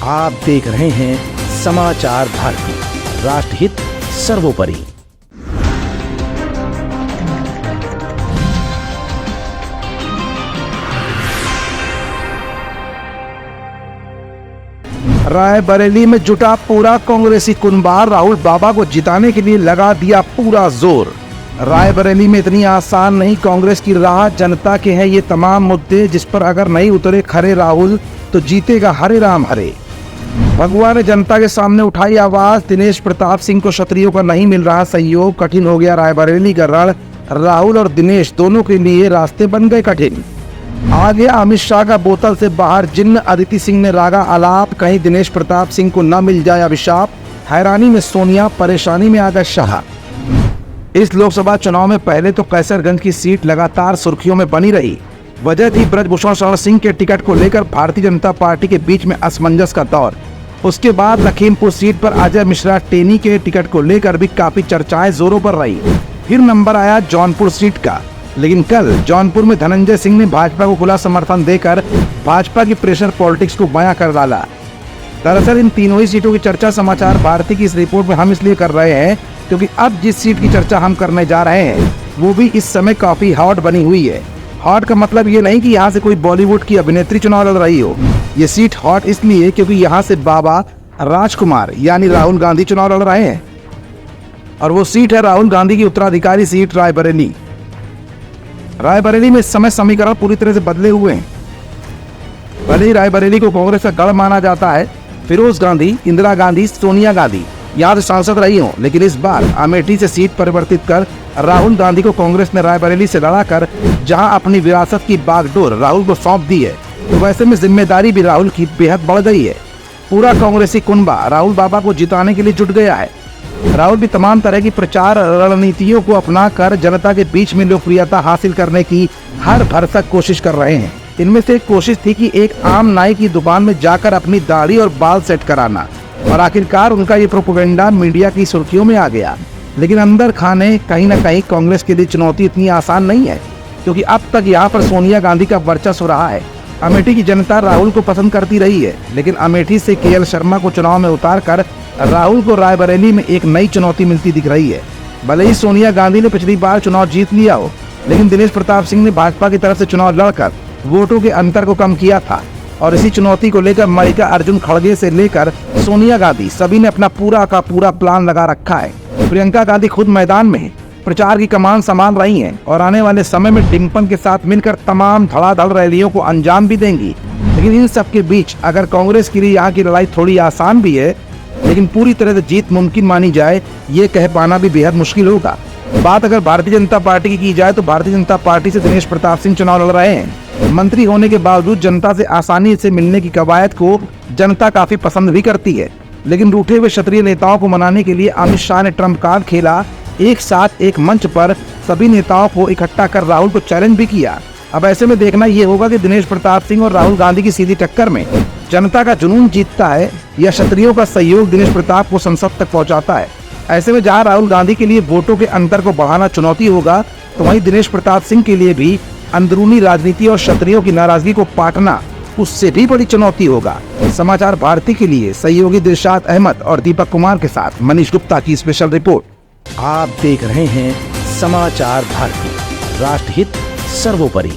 आप देख रहे हैं समाचार भारती, राष्ट्रहित सर्वोपरि। रायबरेली में जुटा पूरा कांग्रेसी कुनबा, राहुल बाबा को जिताने के लिए लगा दिया पूरा जोर। रायबरेली में इतनी आसान नहीं कांग्रेस की राह, जनता के हैं ये तमाम मुद्दे जिस पर अगर नहीं उतरे खरे राहुल तो जीतेगा हरे राम हरे। भगवा ने जनता के सामने उठाई आवाज, दिनेश प्रताप सिंह को क्षत्रियों का नहीं मिल रहा सहयोग, कठिन हो गया रायबरेली का रण। राहुल और दिनेश दोनों के लिए रास्ते बन गए कठिन। आ गया अमित शाह का बोतल से बाहर जिन्न, अदिति सिंह ने रागा आलाप, कहीं दिनेश प्रताप सिंह को न मिल जाए अभिशाप। हैरानी में सोनिया, परेशानी में आ गए शाह। इस लोकसभा चुनाव में पहले तो कैसरगंज की सीट लगातार सुर्खियों में बनी रही। वजह थी ब्रजभूषण शरण सिंह के टिकट को लेकर भारतीय जनता पार्टी के बीच में असमंजस का दौर। उसके बाद लखीमपुर सीट पर अजय मिश्रा टेनी के टिकट को लेकर भी काफी चर्चाएं जोरों पर रही। फिर नंबर आया जौनपुर सीट का, लेकिन कल जौनपुर में धनंजय सिंह ने भाजपा को खुला समर्थन देकर भाजपा की प्रेशर पॉलिटिक्स को बयां कर डाला। दरअसल इन तीनों ही सीटों की चर्चा समाचार भारती की इस रिपोर्ट में हम इसलिए कर रहे हैं क्योंकि अब जिस सीट की चर्चा हम करने जा रहे हैं वो भी इस समय काफी हॉट बनी हुई है। हॉट का मतलब ये नहीं कि यहाँ से कोई बॉलीवुड की अभिनेत्री चुनाव लड़ रही हो। ये सीट हॉट इसलिए क्योंकि यहाँ से बाबा राजकुमार यानी राहुल गांधी चुनाव लड़ रहे हैं और वो सीट है राहुल गांधी की उत्तराधिकारी सीट रायबरेली। रायबरेली में इस समय समीकरण पूरी तरह से बदले हुए हैं। भले ही रायबरेली को कांग्रेस का गढ़ माना जाता है, फिरोज गांधी, इंदिरा गांधी, सोनिया गांधी यहाँ से सांसद रही हो, लेकिन इस बार अमेठी से सीट परिवर्तित कर राहुल गांधी को कांग्रेस ने रायबरेली से लड़ाकर जहां अपनी विरासत की बागडोर राहुल को सौंप दी है, तो वैसे में जिम्मेदारी भी राहुल की बेहद बढ़ गई है। पूरा कांग्रेसी कुनबा राहुल बाबा को जिताने के लिए जुट गया है। राहुल भी तमाम तरह की प्रचार रणनीतियों को अपना कर जनता के बीच में लोकप्रियता हासिल करने की हर भरसक कोशिश कर रहे हैं। इनमें से एक कोशिश थी कि एक आम नाई की दुकान में जाकर अपनी दाढ़ी और बाल सेट कराना, और आखिरकार उनका ये प्रोपेगेंडा मीडिया की सुर्खियों में आ गया। लेकिन अंदर खाने कहीं न कहीं कांग्रेस के लिए चुनौती इतनी आसान नहीं है, क्योंकि अब तक यहाँ पर सोनिया गांधी का वर्चस्व रहा है। अमेठी की जनता राहुल को पसंद करती रही है, लेकिन अमेठी से केएल शर्मा को चुनाव में उतार कर राहुल को रायबरेली में एक नई चुनौती मिलती दिख रही है। भले ही सोनिया गांधी ने पिछली बार चुनाव जीत लिया हो, लेकिन दिनेश प्रताप सिंह ने भाजपा की तरफ से चुनाव लड़कर वोटों के अंतर को कम किया था, और इसी चुनौती को लेकर मल्लिका अर्जुन खड़गे से लेकर सोनिया गांधी सभी ने अपना पूरा का पूरा प्लान लगा रखा है। प्रियंका गांधी खुद मैदान में है, प्रचार की कमान संभाल रही हैं और आने वाले समय में डिम्पल के साथ मिलकर तमाम धड़ाधड़ रैलियों को अंजाम भी देंगी। लेकिन इन सब के बीच अगर कांग्रेस के लिए यहाँ की लड़ाई थोड़ी आसान भी है, लेकिन पूरी तरह से जीत मुमकिन मानी जाए ये कह पाना भी बेहद मुश्किल होगा। बात अगर भारतीय जनता पार्टी की जाए तो भारतीय जनता पार्टी से दिनेश प्रताप सिंह चुनाव लड़ रहे हैं। मंत्री होने के बावजूद जनता से आसानी से मिलने की कवायद को जनता काफी पसंद भी करती है, लेकिन रूठे हुए क्षत्रिय नेताओं को मनाने के लिए अमित शाह ने ट्रम्प कार्ड खेला। एक साथ एक मंच पर सभी नेताओं को इकट्ठा कर राहुल को चैलेंज भी किया। अब ऐसे में देखना ये होगा कि दिनेश प्रताप सिंह और राहुल गांधी की सीधी टक्कर में जनता का जुनून जीतता है या क्षत्रियों का सहयोग दिनेश प्रताप को संसद तक पहुंचाता है। ऐसे में जहां राहुल गांधी के लिए वोटों के अंतर को बढ़ाना चुनौती होगा, तो वहीं दिनेश प्रताप सिंह के लिए भी अंदरूनी राजनीति और क्षत्रियों की नाराजगी को पाटना उससे भी बड़ी चुनौती होगा। समाचार भारती के लिए सहयोगी दिलशाद अहमद और दीपक कुमार के साथ मनीष गुप्ता की स्पेशल रिपोर्ट। आप देख रहे हैं समाचार भारती, राष्ट्रहित सर्वोपरि।